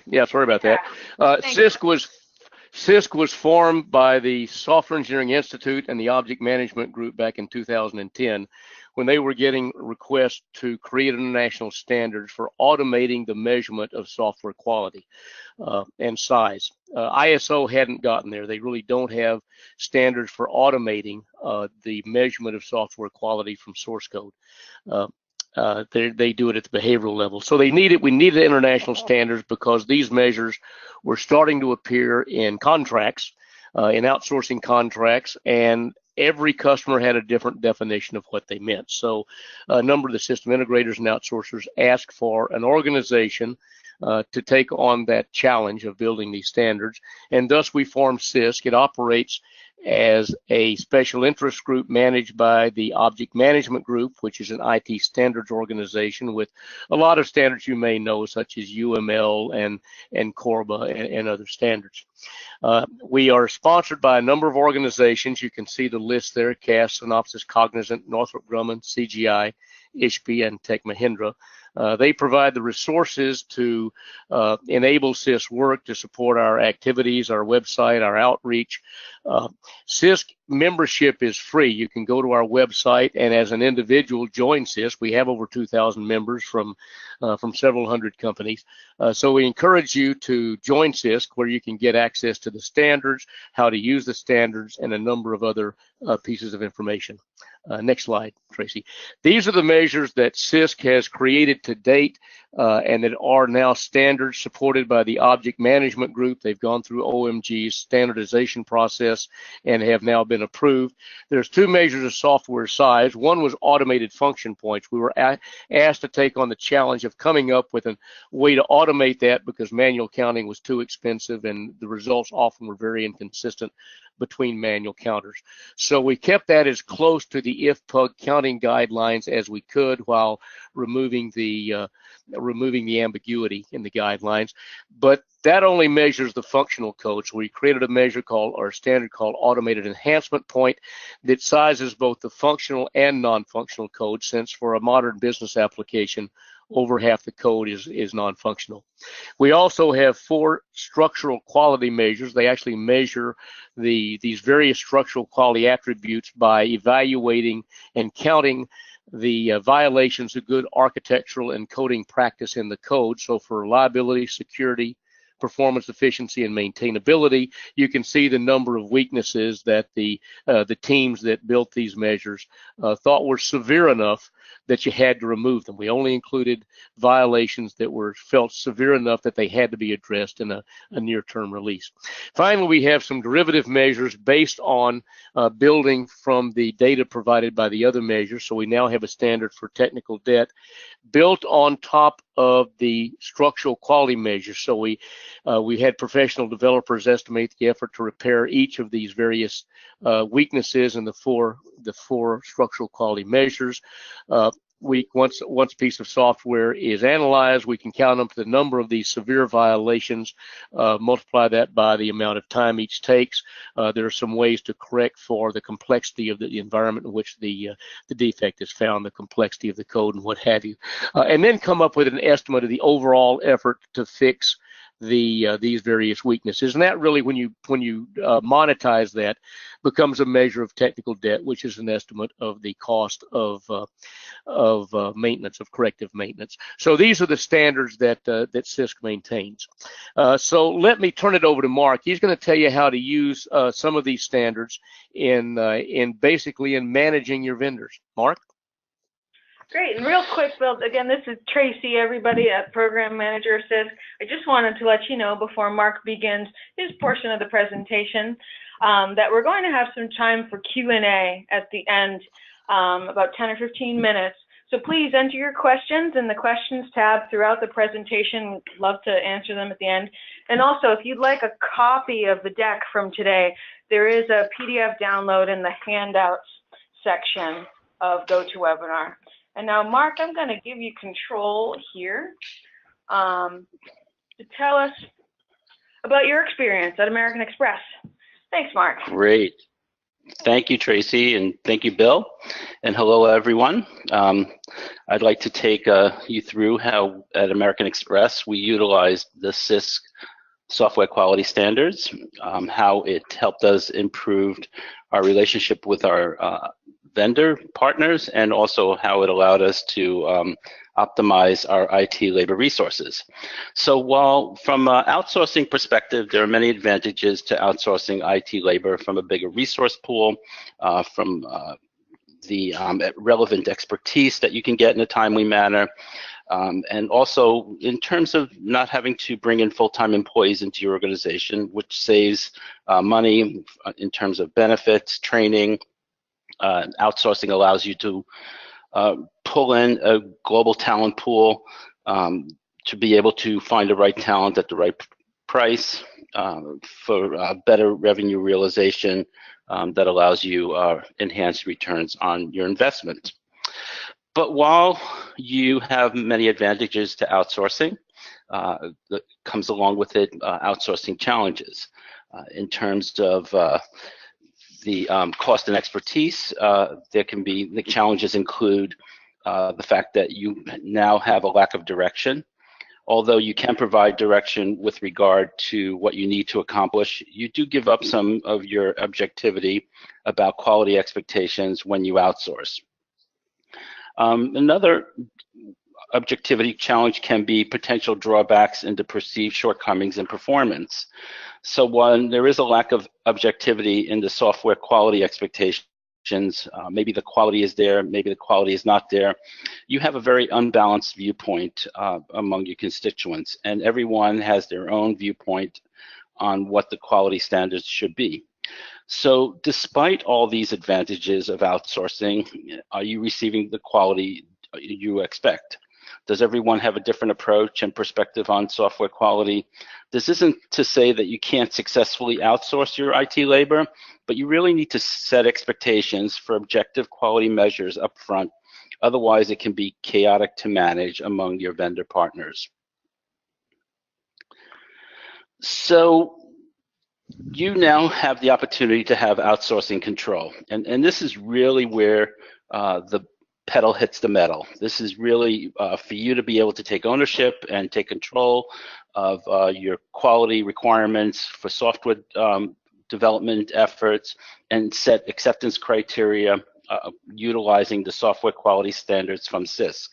Yeah, sorry about that. Sisk was formed by the Software Engineering Institute and the Object Management Group back in 2010 when they were getting requests to create international standards for automating the measurement of software quality and size. ISO hadn't gotten there. They really don't have standards for automating the measurement of software quality from source code. They do it at the behavioral level. So we needed international standards because these measures were starting to appear in contracts, in outsourcing contracts, and every customer had a different definition of what they meant. So a number of the system integrators and outsourcers asked for an organization to take on that challenge of building these standards, and thus we formed Sisk. It operates as a special interest group managed by the Object Management Group, which is an IT standards organization with a lot of standards you may know, such as UML and Corba and other standards. We are sponsored by a number of organizations. You can see the list there: CAS, Synopsys, Cognizant, Northrop Grumman, CGI, ISP, and Tech Mahindra. They provide the resources to enable Sisk work, to support our activities, our website, our outreach. Sisk membership is free. You can go to our website and as an individual join Sisk. We have over 2,000 members from several hundred companies. So we encourage you to join Sisk, where you can get access to the standards, how to use the standards, and a number of other pieces of information. Next slide, Tracy. These are the measures that Sisk has created to date and that are now standards supported by the Object Management Group. They've gone through OMG's standardization process and have now been approved. There's two measures of software size. One was automated function points. We were asked to take on the challenge of coming up with a way to automate that because manual counting was too expensive and the results often were very inconsistent between manual counters. So we kept that as close to the IFPUG counting guidelines as we could while removing the ambiguity in the guidelines. But that only measures the functional code. So we created a measure or a standard called automated enhancement point that sizes both the functional and non-functional code, since for a modern business application, over half the code is non-functional. We also have 4 structural quality measures. They actually measure these various structural quality attributes by evaluating and counting the violations of good architectural and coding practice in the code. So for reliability, security, performance, efficiency, and maintainability, you can see the number of weaknesses that the teams that built these measures thought were severe enough that you had to remove them. We only included violations that were felt severe enough that they had to be addressed in a near-term release. Finally, we have some derivative measures based on building from the data provided by the other measures. So we now have a standard for technical debt built on top of the structural quality measures. So we had professional developers estimate the effort to repair each of these various weaknesses in the four structural quality measures. Once a piece of software is analyzed, we can count up the number of these severe violations, multiply that by the amount of time each takes. There are some ways to correct for the complexity of the environment in which the defect is found, the complexity of the code, and what have you, and then come up with an estimate of the overall effort to fix these various weaknesses. And that really, when you monetize that, becomes a measure of technical debt, which is an estimate of the cost of maintenance, of corrective maintenance. So these are the standards that Sisk maintains. So let me turn it over to Marc. He's going to tell you how to use some of these standards in basically managing your vendors. Marc? Great, and real quick, Bill, again, this is Tracy, everybody at Program Manager Sisk. I just wanted to let you know before Marc begins his portion of the presentation that we're going to have some time for Q&A at the end, about 10 or 15 minutes. So please enter your questions in the questions tab throughout the presentation. We'd love to answer them at the end. And also, if you'd like a copy of the deck from today, there is a PDF download in the handouts section of GoToWebinar. And now, Marc, I'm going to give you control here to tell us about your experience at American Express. Thanks, Marc. Great. Thank you, Tracy, and thank you, Bill. And hello, everyone. I'd like to take you through how at American Express we utilized the Sisk software quality standards, how it helped us improve our relationship with our vendor partners, and also how it allowed us to optimize our IT labor resources. So while from an outsourcing perspective, there are many advantages to outsourcing IT labor, from a bigger resource pool, from the relevant expertise that you can get in a timely manner, and also in terms of not having to bring in full-time employees into your organization, which saves money in terms of benefits, training. Outsourcing allows you to pull in a global talent pool to be able to find the right talent at the right price for better revenue realization that allows you enhanced returns on your investment. But while you have many advantages to outsourcing, that comes along with it outsourcing challenges in terms of the cost and expertise. There can be, the challenges include the fact that you now have a lack of direction. Although you can provide direction with regard to what you need to accomplish, you do give up some of your objectivity about quality expectations when you outsource. Another objectivity challenge can be potential drawbacks into perceived shortcomings in performance. So when there is a lack of objectivity in the software quality expectations, maybe the quality is there, maybe the quality is not there, you have a very unbalanced viewpoint among your constituents, and everyone has their own viewpoint on what the quality standards should be. So despite all these advantages of outsourcing, are you receiving the quality you expect? Does everyone have a different approach and perspective on software quality? This isn't to say that you can't successfully outsource your IT labor, but you really need to set expectations for objective quality measures up front. Otherwise, it can be chaotic to manage among your vendor partners. So you now have the opportunity to have outsourcing control. And this is really where the pedal hits the metal. This is really for you to be able to take ownership and take control of your quality requirements for software development efforts and set acceptance criteria utilizing the software quality standards from Sisk.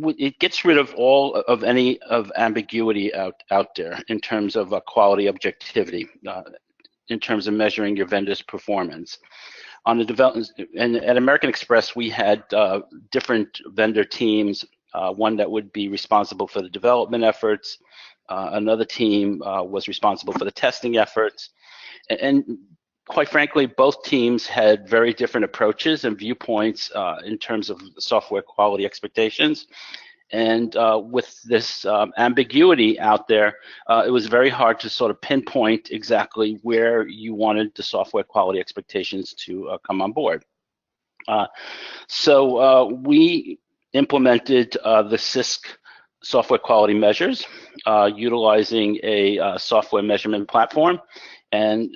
It gets rid of all of any of ambiguity out there in terms of quality objectivity, in terms of measuring your vendor's performance. On the development, and at American Express, we had different vendor teams, one that would be responsible for the development efforts, another team was responsible for the testing efforts, and quite frankly, both teams had very different approaches and viewpoints in terms of software quality expectations. And with this ambiguity out there, it was very hard to sort of pinpoint exactly where you wanted the software quality expectations to come on board. So we implemented the Sisk software quality measures utilizing a software measurement platform. And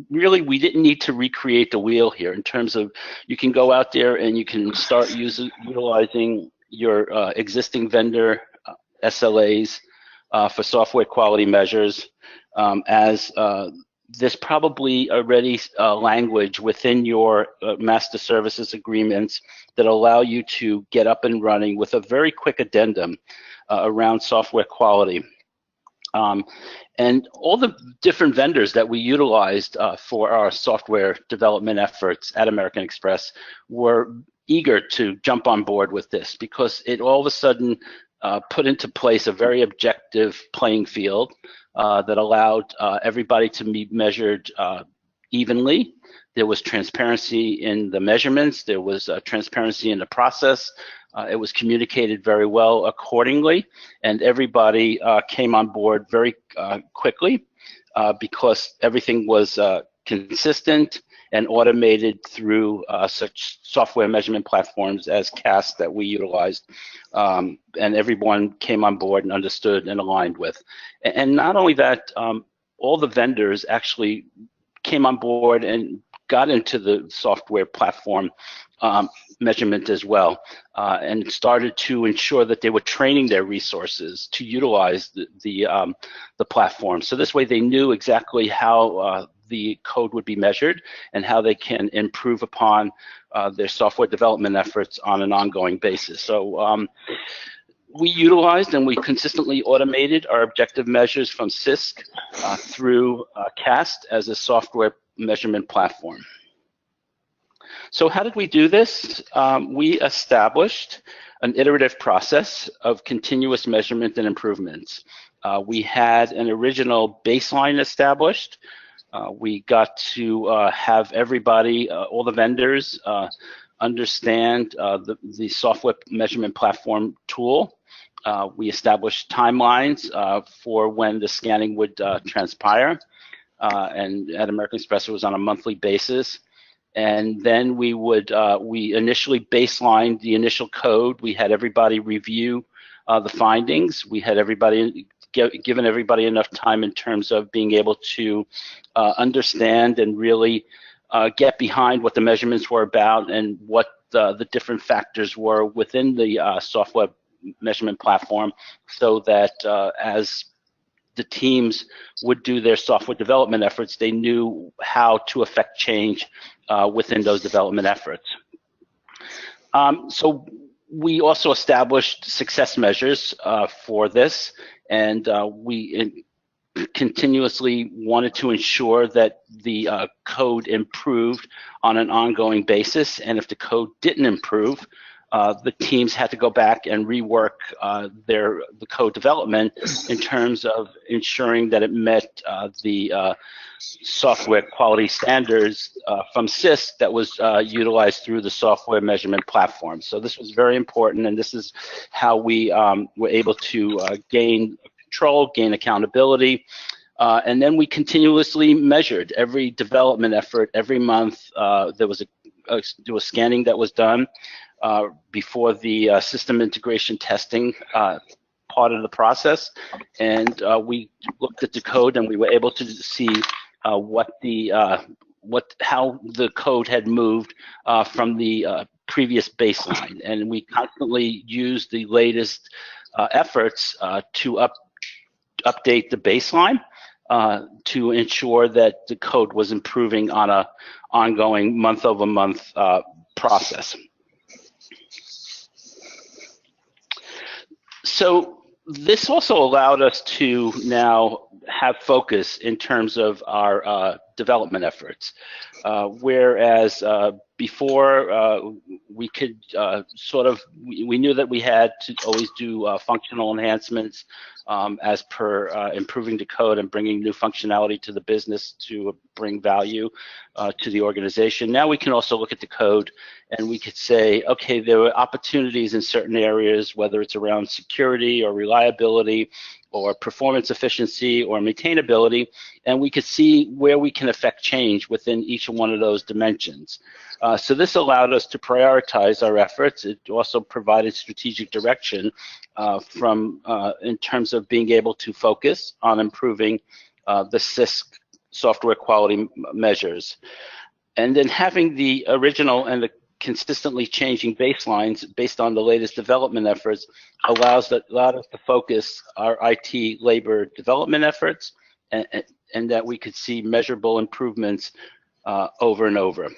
really, we didn't need to recreate the wheel here in terms of you can go out there and you can start utilizing your existing vendor SLAs for software quality measures as there's probably already language within your master services agreements that allow you to get up and running with a very quick addendum around software quality. And all the different vendors that we utilized for our software development efforts at American Express were eager to jump on board with this because it all of a sudden put into place a very objective playing field that allowed everybody to be measured evenly. There was transparency in the measurements. There was transparency in the process. It was communicated very well accordingly, and everybody came on board very quickly because everything was consistent and automated through such software measurement platforms as CAST that we utilized, and everyone came on board and understood and aligned with. And not only that, all the vendors actually came on board and got into the software platform measurement as well, and started to ensure that they were training their resources to utilize the platform. So this way they knew exactly how the code would be measured and how they can improve upon their software development efforts on an ongoing basis. So we utilized and we consistently automated our objective measures from Sisk through CAST as a software measurement platform. So how did we do this? We established an iterative process of continuous measurement and improvements. We had an original baseline established. We got to have everybody, all the vendors, understand the software measurement platform tool. We established timelines for when the scanning would transpire, and at American Express it was on a monthly basis. And then we would we initially baselined the initial code. We had everybody review the findings. We had everybody given everybody enough time in terms of being able to understand and really get behind what the measurements were about and what the different factors were within the software measurement platform, so that as the teams would do their software development efforts, they knew how to affect change within those development efforts. So we also established success measures for this, and we continuously wanted to ensure that the code improved on an ongoing basis, and if the code didn't improve, the teams had to go back and rework the code development in terms of ensuring that it met the software quality standards from Sisk that was utilized through the software measurement platform. So this was very important, and this is how we were able to gain control, gain accountability, and then we continuously measured every development effort. Every month there was a scanning that was done before the system integration testing part of the process, and we looked at the code and we were able to see how the code had moved from the previous baseline, and we constantly used the latest efforts to update the baseline to ensure that the code was improving on a ongoing month-over-month process. So this also allowed us to now have focus in terms of our development efforts, whereas before we could we knew that we had to always do functional enhancements as per improving the code and bringing new functionality to the business to bring value to the organization. Now we can also look at the code and we could say, okay, there were opportunities in certain areas, whether it's around security or reliability or performance efficiency or maintainability, and we could see where we can affect change within each one of those dimensions. So this allowed us to prioritize our efforts. It also provided strategic direction in terms of being able to focus on improving the Sisk software quality measures. And then having the original and the consistently changing baselines based on the latest development efforts allowed us to focus our IT labor development efforts, and that we could see measurable improvements over and over.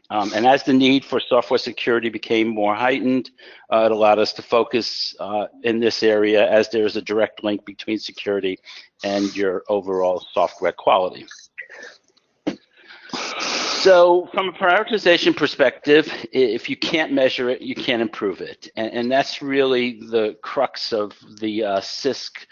And as the need for software security became more heightened, it allowed us to focus in this area, as there is a direct link between security and your overall software quality. So from a prioritization perspective, if you can't measure it, you can't improve it. And that's really the crux of the Sisk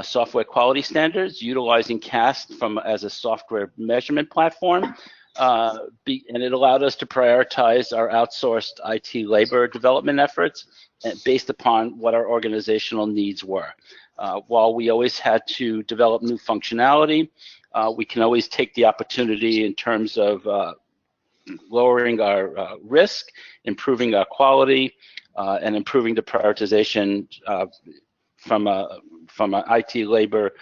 software quality standards, utilizing CAST as a software measurement platform. And it allowed us to prioritize our outsourced IT labor development efforts based upon what our organizational needs were. While we always had to develop new functionality, we can always take the opportunity in terms of lowering our risk, improving our quality, and improving the prioritization from an IT labor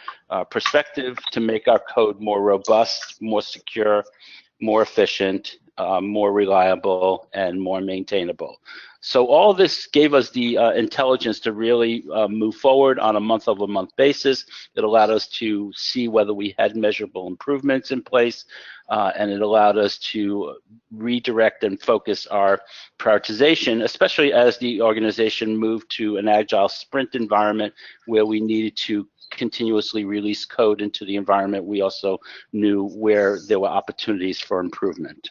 perspective to make our code more robust, more secure, more efficient, more reliable, and more maintainable. So all this gave us the intelligence to really move forward on a month-over-month basis. It allowed us to see whether we had measurable improvements in place, and it allowed us to redirect and focus our prioritization, especially as the organization moved to an agile sprint environment where we needed to continuously release code into the environment. We also knew where there were opportunities for improvement.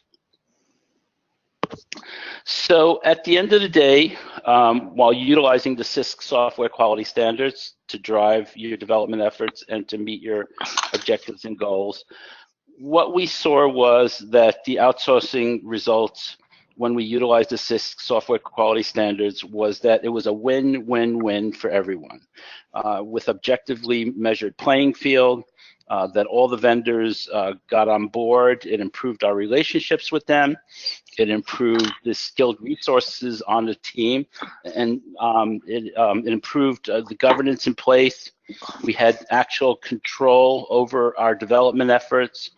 So at the end of the day, while utilizing the Sisk software quality standards to drive your development efforts and to meet your objectives and goals, what we saw was that the outsourcing results when we utilized the Sisk software quality standards was that it was a win-win-win for everyone, with objectively measured playing field, that all the vendors got on board. It improved our relationships with them. It improved the skilled resources on the team, and it improved the governance in place. We had actual control over our development efforts.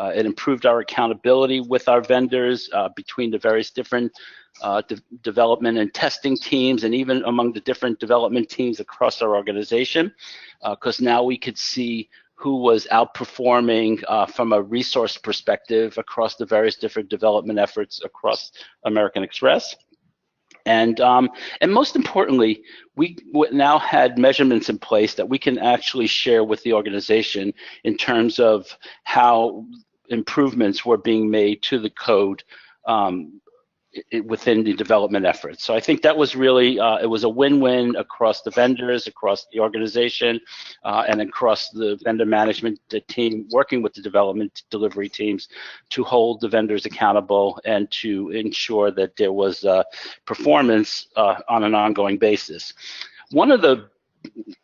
It improved our accountability with our vendors between the various different development and testing teams, and even among the different development teams across our organization, because now we could see who was outperforming from a resource perspective across the various different development efforts across American Express. And most importantly, we now had measurements in place that we can actually share with the organization in terms of how improvements were being made to the code within the development efforts. So I think that was really, it was a win-win across the vendors, across the organization, and across the vendor management team, working with the development delivery teams to hold the vendors accountable and to ensure that there was performance on an ongoing basis. One of the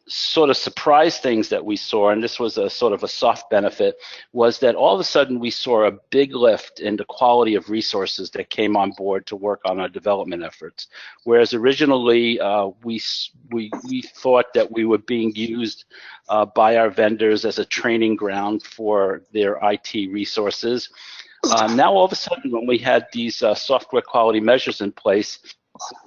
sort of surprise things that we saw, and this was a sort of a soft benefit, was that all of a sudden we saw a big lift in the quality of resources that came on board to work on our development efforts. Whereas originally we thought that we were being used by our vendors as a training ground for their IT resources. Now all of a sudden when we had these software quality measures in place,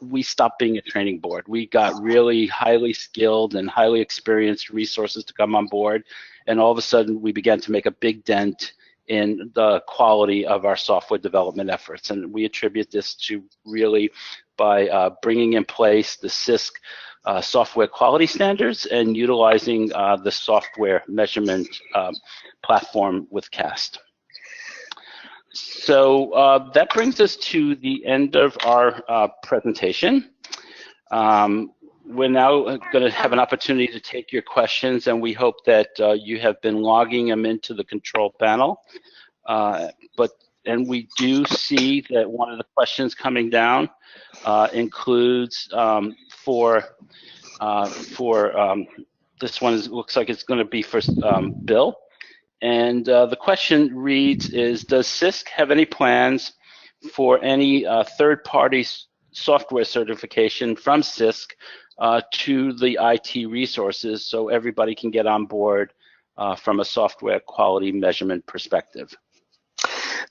we stopped being a training board. We got really highly skilled and highly experienced resources to come on board, and all of a sudden we began to make a big dent in the quality of our software development efforts. And we attribute this to really by bringing in place the Sisk software quality standards and utilizing the software measurement platform with CAST. So that brings us to the end of our presentation. We're now going to have an opportunity to take your questions, and we hope that you have been logging them into the control panel. And we do see that one of the questions coming down includes this one looks like it's going to be for Bill. And the question reads does Sisk have any plans for any third-party software certification from Sisk to the IT resources so everybody can get on board from a software quality measurement perspective?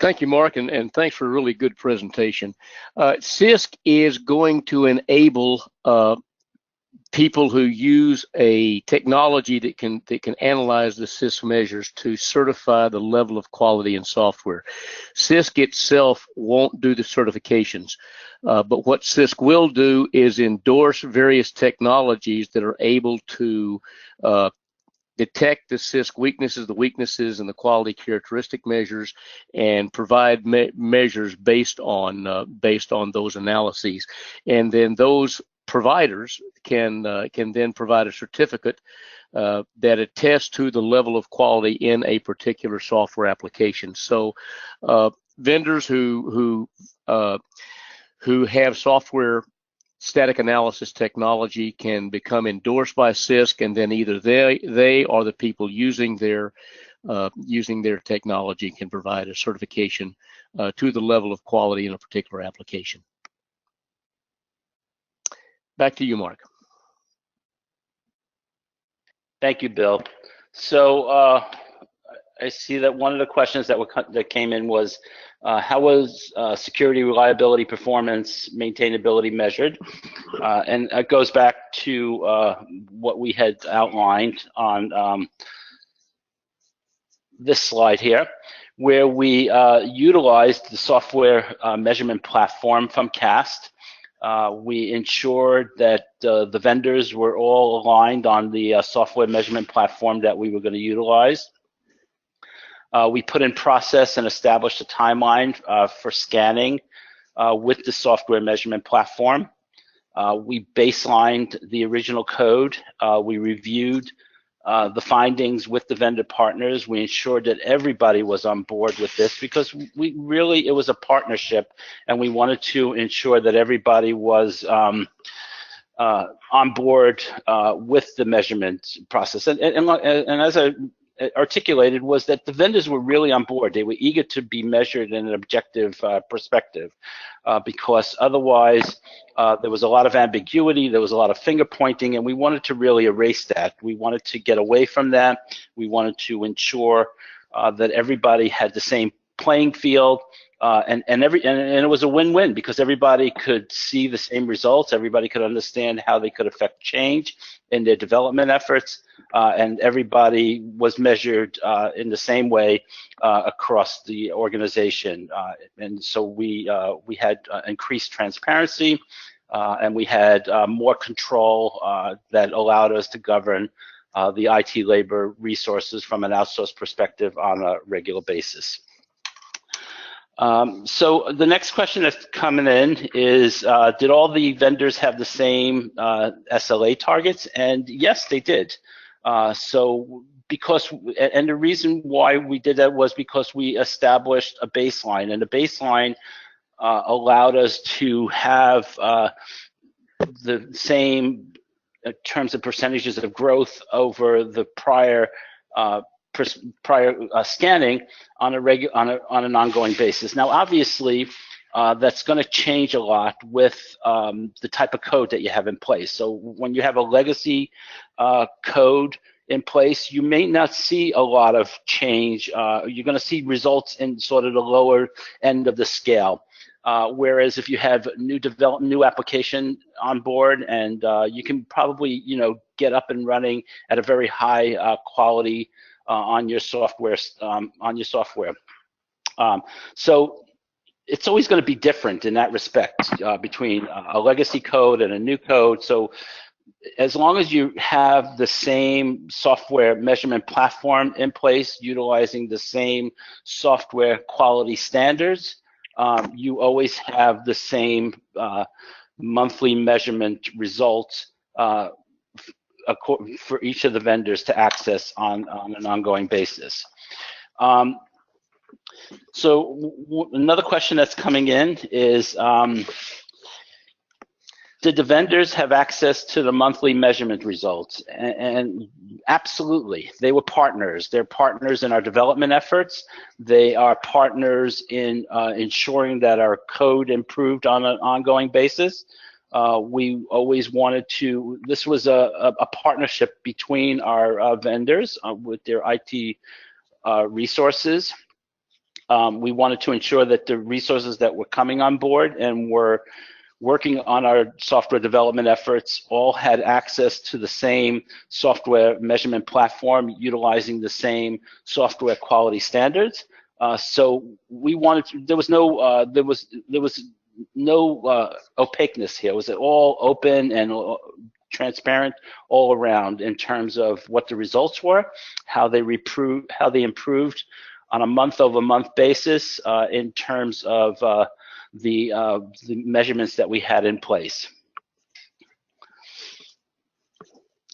Thank you, Mark, and thanks for a really good presentation. Sisk is going to enable people who use a technology that can analyze the Sisk measures to certify the level of quality in software. Sisk itself won't do the certifications, but what Sisk will do is endorse various technologies that are able to detect the Sisk weaknesses, the weaknesses and the quality characteristic measures, and provide measures based on those analyses. And then those providers can then provide a certificate that attests to the level of quality in a particular software application. So vendors who have software static analysis technology can become endorsed by Sisk, and then either they or the people using their technology can provide a certification to the level of quality in a particular application. Back to you, Mark. Thank you, Bill. So I see that one of the questions that came in was, how was security, reliability, performance, maintainability measured? And it goes back to what we had outlined on this slide here, where we utilized the software measurement platform from CAST. We ensured that the vendors were all aligned on the software measurement platform that we were going to utilize. We put in process and established a timeline for scanning with the software measurement platform. We baselined the original code. We reviewed the findings with the vendor partners. We ensured that everybody was on board with this because it was a partnership, and we wanted to ensure that everybody was on board with the measurement process. And as I articulated, was that the vendors were really on board. They were eager to be measured in an objective perspective, because otherwise there was a lot of ambiguity, there was a lot of finger pointing, and we wanted to really erase that. We wanted to get away from that. We wanted to ensure that everybody had the same playing field, and it was a win-win because everybody could see the same results, everybody could understand how they could affect change in their development efforts, and everybody was measured in the same way across the organization. And so we had increased transparency, and we had more control that allowed us to govern the IT labor resources from an outsourced perspective on a regular basis. So the next question that's coming in is, did all the vendors have the same SLA targets? And yes, they did. So the reason why we did that was because we established a baseline, and the baseline allowed us to have the same terms of percentages of growth over the prior scanning on an ongoing basis. Now, obviously, that's going to change a lot with the type of code that you have in place. So when you have a legacy code in place, you may not see a lot of change. You're going to see results in sort of the lower end of the scale. Whereas if you have new application on board, and you can probably get up and running at a very high quality on your software. So it's always going to be different in that respect between a legacy code and a new code. So as long as you have the same software measurement platform in place, utilizing the same software quality standards, you always have the same monthly measurement results for each of the vendors to access on an ongoing basis. So another question that's coming in is, did the vendors have access to the monthly measurement results? And absolutely, they were partners. They're partners in our development efforts. They are partners in ensuring that our code improved on an ongoing basis. We always wanted to, this was a partnership between our vendors with their IT resources. We wanted to ensure that the resources that were coming on board and were working on our software development efforts all had access to the same software measurement platform, utilizing the same software quality standards. So we wanted to, there was no opaqueness here. It was all open and transparent all around in terms of what the results were, how they improved on a month-over-month basis in terms of the measurements that we had in place.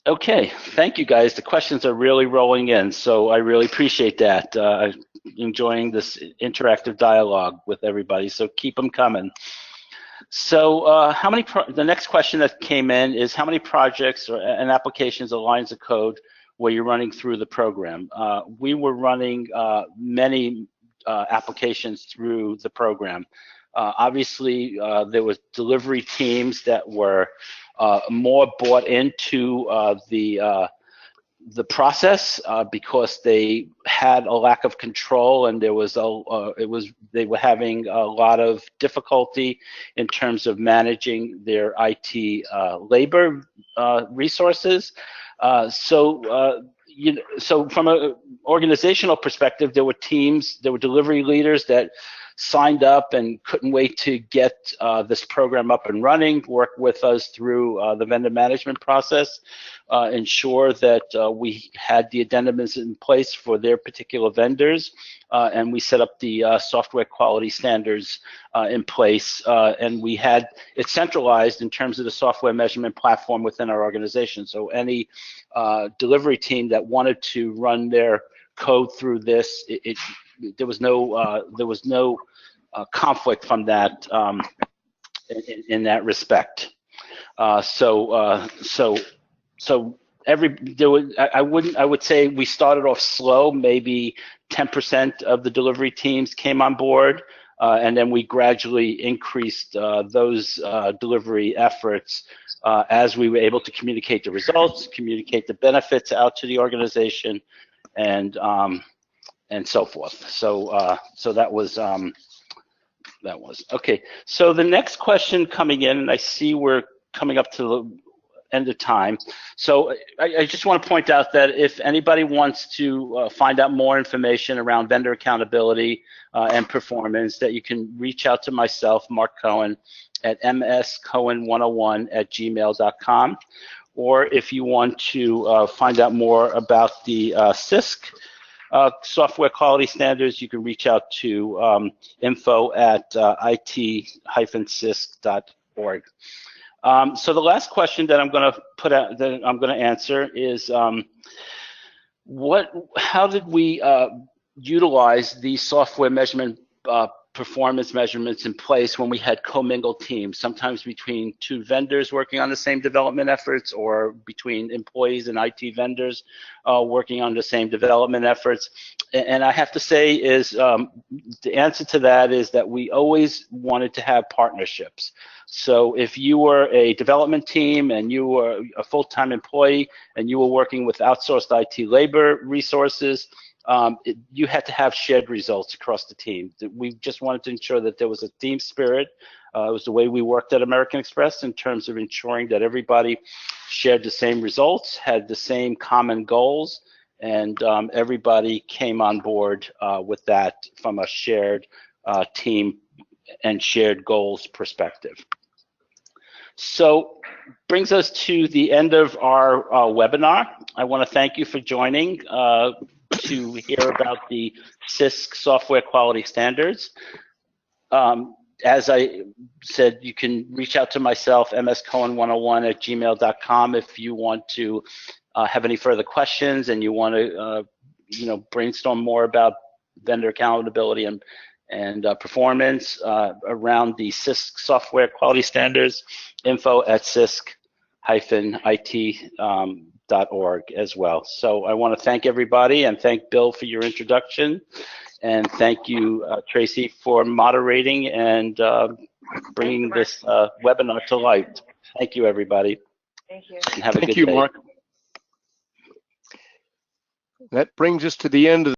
Okay, thank you guys. The questions are really rolling in, so I really appreciate that. Enjoying this interactive dialogue with everybody, so keep them coming. So the next question that came in is, how many projects and applications or lines of code were you running through the program? We were running many applications through the program. Obviously, there was delivery teams that were more bought into the the process because they had a lack of control, and there was they were having a lot of difficulty in terms of managing their IT labor resources. So from an organizational perspective, there were teams, there were delivery leaders that signed up and couldn't wait to get this program up and running, work with us through the vendor management process, ensure that we had the addendums in place for their particular vendors, and we set up the software quality standards in place, and we had it centralized in terms of the software measurement platform within our organization. So any delivery team that wanted to run their code through this, there was no conflict from that in that respect. I would say we started off slow. Maybe 10% of the delivery teams came on board, and then we gradually increased those delivery efforts as we were able to communicate the results, communicate the benefits out to the organization, and so forth. So that was okay. So the next question coming in, and I see we're coming up to the end of time. So I just want to point out that if anybody wants to find out more information around vendor accountability and performance, that you can reach out to myself, Marc Cohen, at mscohen101@gmail.com. Or if you want to find out more about the Sisk software quality standards, you can reach out to info@it-sisk.org. So the last question that I'm going to put out, that I'm going to answer is, how did we utilize these software measurement performance measurements in place when we had commingled teams, sometimes between two vendors working on the same development efforts, or between employees and IT vendors working on the same development efforts? And I have to say is the answer to that is that we always wanted to have partnerships. So if you were a development team and you were a full-time employee and you were working with outsourced IT labor resources, you had to have shared results across the team. We just wanted to ensure that there was a team spirit. It was the way we worked at American Express in terms of ensuring that everybody shared the same results, had the same common goals, and everybody came on board with that from a shared team and shared goals perspective. So brings us to the end of our webinar. I want to thank you for joining to hear about the Sisk software quality standards. As I said, you can reach out to myself, mscohen101@gmail.com, if you want to have any further questions and you want to brainstorm more about vendor accountability and performance around the Sisk software quality standards. info@sisk-it.org as well. So I want to thank everybody and thank Bill for your introduction, and thank you, Tracy, for moderating and bringing this webinar to light. Thank you, everybody. Thank you. And have a good day. Thank you, Mark. That brings us to the end of